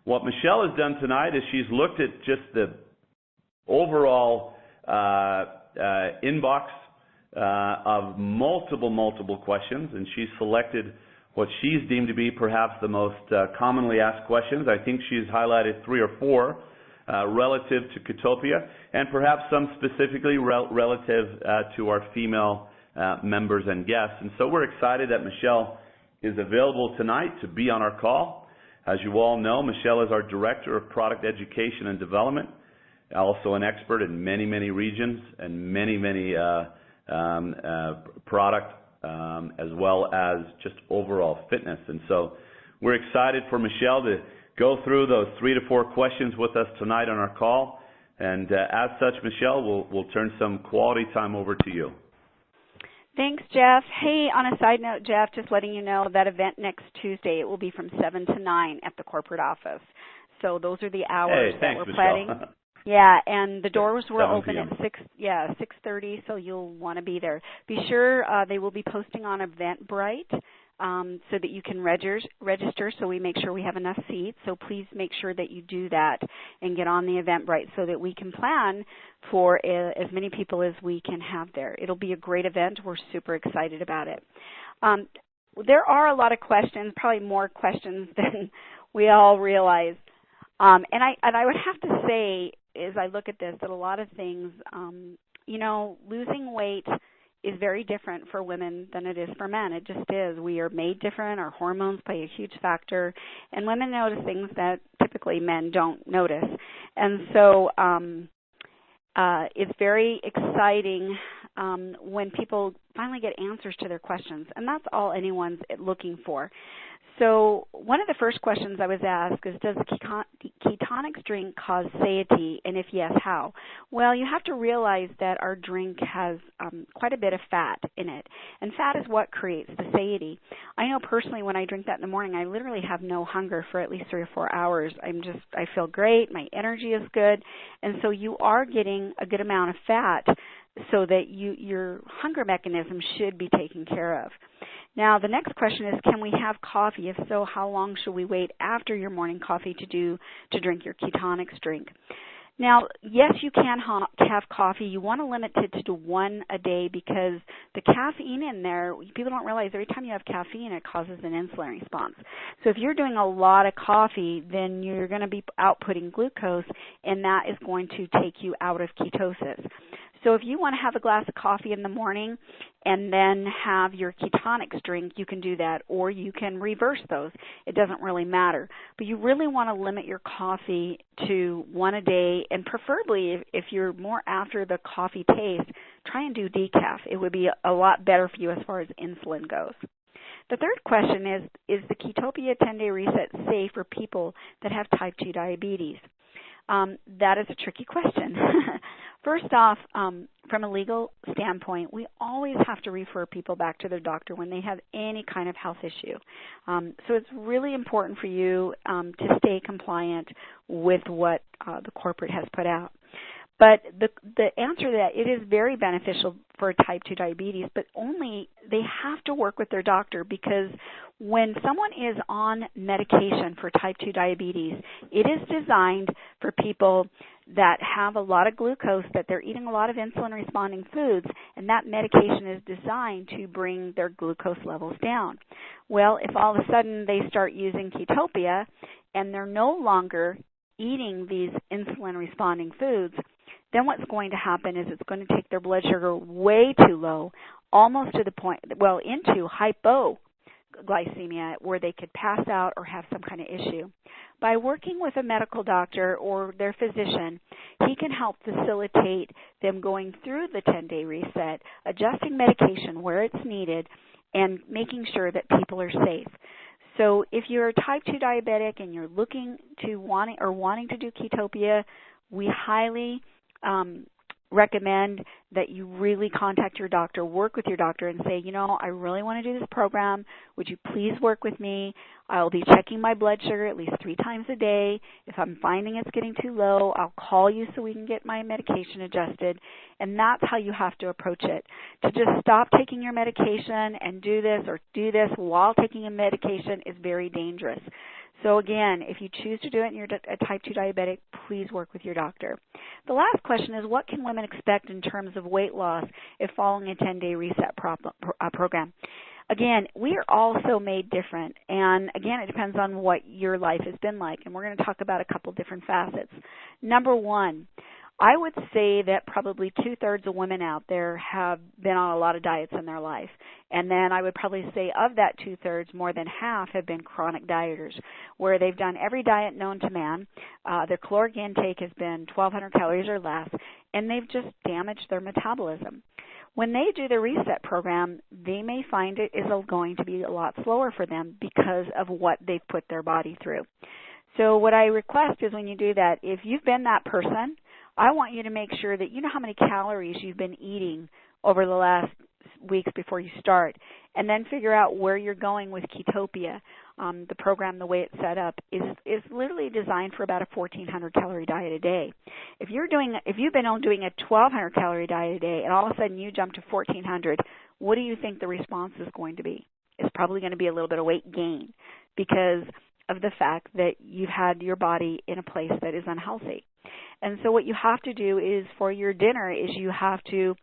what Michelle has done tonight is she's looked at just the overall inbox of multiple questions, and she's selected what she's deemed to be perhaps the most commonly asked questions. I think she's highlighted 3 or 4 relative to Ketopia, and perhaps some specifically relative to our female members and guests. And so we're excited that Michelle is available tonight to be on our call. As you all know, Michelle is our Director of Product Education and Development, also an expert in many regions and many product as well as just overall fitness. And so we're excited for Michelle to go through those 3 to 4 questions with us tonight on our call. And as such, Michelle, we'll turn some quality time over to you. Thanks, Jeff. Hey, on a side note, Jeff, just letting you know that event next Tuesday, it will be from 7 to 9 at the corporate office. So those are the hours that we're planning. Yeah, and the doors will open at 6:30, so you'll want to be there. Be sure they will be posting on Eventbrite so that you can register, so we make sure we have enough seats. So please make sure that you do that and get on the Eventbrite so that we can plan for as many people as we can have there. It'll be a great event. We're super excited about it. There are a lot of questions, probably more questions than we all realize. And I would have to say, as I look at this, that a lot of things, losing weight is very different for women than it is for men. It just is. We are made different. Our hormones play a huge factor. And women notice things that typically men don't notice. And so it's very exciting when people finally get answers to their questions. And that's all anyone's looking for. So one of the first questions I was asked is, does ketonics drink cause satiety, and if yes, how? Well, you have to realize that our drink has quite a bit of fat in it, and fat is what creates the satiety. I know personally when I drink that in the morning, I literally have no hunger for at least 3 or 4 hours. I feel great, my energy is good, and so you are getting a good amount of fat so that your hunger mechanism should be taken care of. Now, the next question is, can we have coffee? If so, how long should we wait after your morning coffee to drink your ketonics drink? Now, yes, you can have coffee. You want to limit it to 1 a day because the caffeine in there, people don't realize every time you have caffeine, it causes an insulin response. So if you're doing a lot of coffee, then you're going to be outputting glucose, and that is going to take you out of ketosis. So if you want to have a glass of coffee in the morning and then have your ketonics drink, you can do that, or you can reverse those. It doesn't really matter. But you really want to limit your coffee to 1 a day, and preferably if you're more after the coffee taste, try and do decaf. It would be a lot better for you as far as insulin goes. The third question is the Ketopia 10-day reset safe for people that have type 2 diabetes? That is a tricky question. First off, from a legal standpoint, we always have to refer people back to their doctor when they have any kind of health issue. So it's really important for you to stay compliant with what the corporate has put out. But the answer to that, it is very beneficial for type 2 diabetes, but only they have to work with their doctor, because when someone is on medication for type 2 diabetes, it is designed for people that have a lot of glucose, that they're eating a lot of insulin-responding foods, and that medication is designed to bring their glucose levels down. Well, if all of a sudden they start using Ketopia and they're no longer eating these insulin-responding foods, then what's going to happen is it's going to take their blood sugar way too low, almost to the point, well, into hypoglycemia, where they could pass out or have some kind of issue. By working with a medical doctor or their physician, he can help facilitate them going through the 10-day reset, adjusting medication where it's needed, and making sure that people are safe. So if you're a type 2 diabetic and you're looking to wanting to do Ketopia, we highly recommend that you really contact your doctor, work with your doctor and say, I really want to do this program. Would you please work with me? I'll be checking my blood sugar at least 3 times a day. If I'm finding it's getting too low, I'll call you so we can get my medication adjusted. And that's how you have to approach it. To just stop taking your medication and do this while taking a medication is very dangerous. So again, if you choose to do it and you're a type 2 diabetic, please work with your doctor. The last question is, what can women expect in terms of weight loss if following a 10-day reset program? Again, we are all so made different, and again, it depends on what your life has been like, and we're going to talk about a couple different facets. Number one, I would say that probably 2/3 of women out there have been on a lot of diets in their life, and then I would probably say of that 2/3, more than half have been chronic dieters, where they've done every diet known to man, their caloric intake has been 1,200 calories or less, and they've just damaged their metabolism. When they do the reset program, they may find it is going to be a lot slower for them because of what they've put their body through. So what I request is when you do that, if you've been that person, I want you to make sure that you know how many calories you've been eating over the last weeks before you start, and then figure out where you're going with Ketopia. The program, the way it's set up, is literally designed for about a 1,400 calorie diet a day. If you've been on doing a 1,200 calorie diet a day, and all of a sudden you jump to 1,400, what do you think the response is going to be? It's probably going to be a little bit of weight gain because of the fact that you've had your body in a place that is unhealthy. And so what you have to do is for your dinner is you have to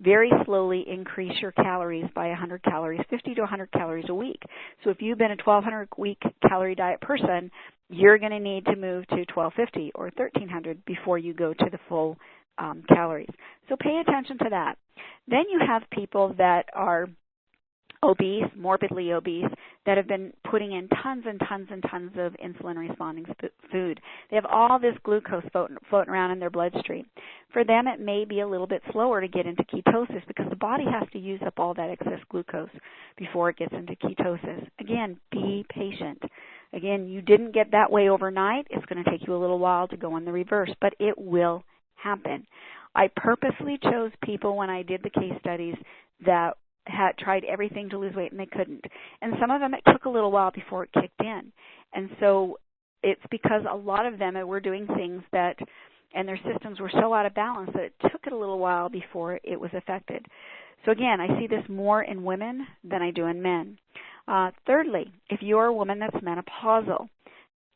very slowly increase your calories by 100 calories, 50 to 100 calories a week. So if you've been a 1,200 week calorie diet person, you're going to need to move to 1,250 or 1,300 before you go to the full calories. So pay attention to that. Then you have people that are obese, morbidly obese, that have been putting in tons and tons and tons of insulin-responding food. They have all this glucose floating around in their bloodstream. For them, it may be a little bit slower to get into ketosis because the body has to use up all that excess glucose before it gets into ketosis. Again, be patient. Again, you didn't get that way overnight. It's going to take you a little while to go in the reverse, but it will happen. I purposely chose people when I did the case studies that had tried everything to lose weight and they couldn't. And some of them, it took a little while before it kicked in. And so it's because a lot of them were doing things that, and their systems were so out of balance that it took it a little while before it was affected. So again, I see this more in women than I do in men. Thirdly, if you're a woman that's menopausal,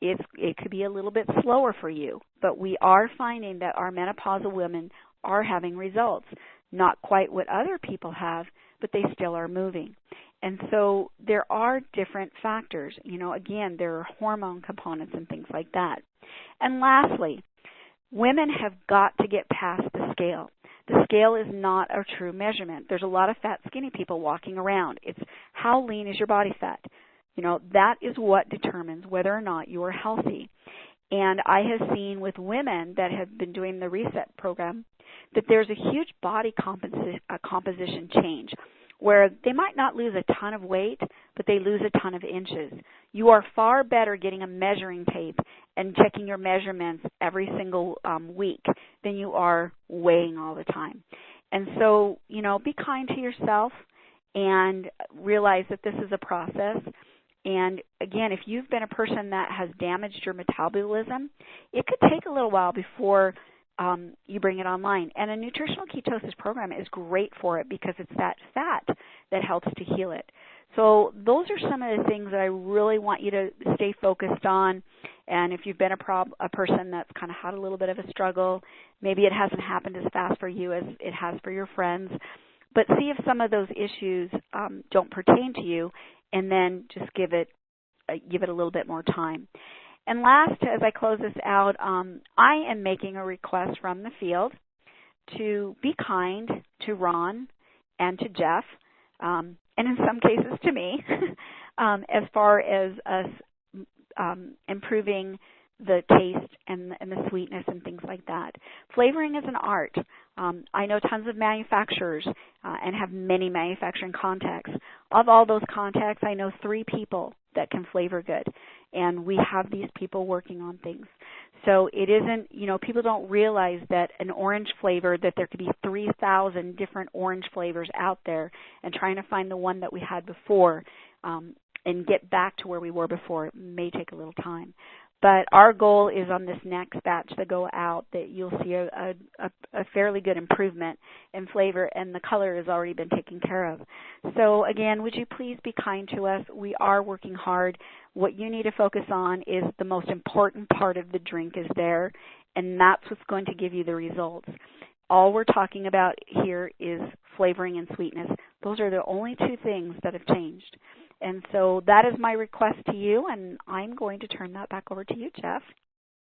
it could be a little bit slower for you, but we are finding that our menopausal women are having results. Not quite what other people have, but they still are moving. And so there are different factors. You know, again, there are hormone components and things like that. And lastly, women have got to get past the scale. The scale is not a true measurement. There's a lot of fat, skinny people walking around. It's how lean is your body fat. You know, that is what determines whether or not you are healthy. And I have seen with women that have been doing the reset program that there's a huge body composition change where they might not lose a ton of weight, but they lose a ton of inches. You are far better getting a measuring tape and checking your measurements every single week than you are weighing all the time. And so, you know, be kind to yourself and realize that this is a process. And again, if you've been a person that has damaged your metabolism, it could take a little while before you bring it online. And a nutritional ketosis program is great for it because it's that fat that helps to heal it. So those are some of the things that I really want you to stay focused on. And if you've been a person that's kind of had a little bit of a struggle, maybe it hasn't happened as fast for you as it has for your friends, but see if some of those issues don't pertain to you, and then just give it a little bit more time. And last, as I close this out, I am making a request from the field to be kind to Ron and to Jeff, and in some cases to me, as far as us improving the taste and the sweetness and things like that. Flavoring is an art. I know tons of manufacturers and have many manufacturing contacts. Of all those contacts, I know 3 people that can flavor good, and we have these people working on things. So it isn't, you know, people don't realize that an orange flavor, that there could be 3,000 different orange flavors out there, and trying to find the one that we had before and get back to where we were before may take a little time. But our goal is on this next batch that go out that you'll see a fairly good improvement in flavor, and the color has already been taken care of. So again, would you please be kind to us? We are working hard. What you need to focus on is the most important part of the drink is there, and that's what's going to give you the results. All we're talking about here is flavoring and sweetness. Those are the only two things that have changed. And so that is my request to you, and I'm going to turn that back over to you, Jeff.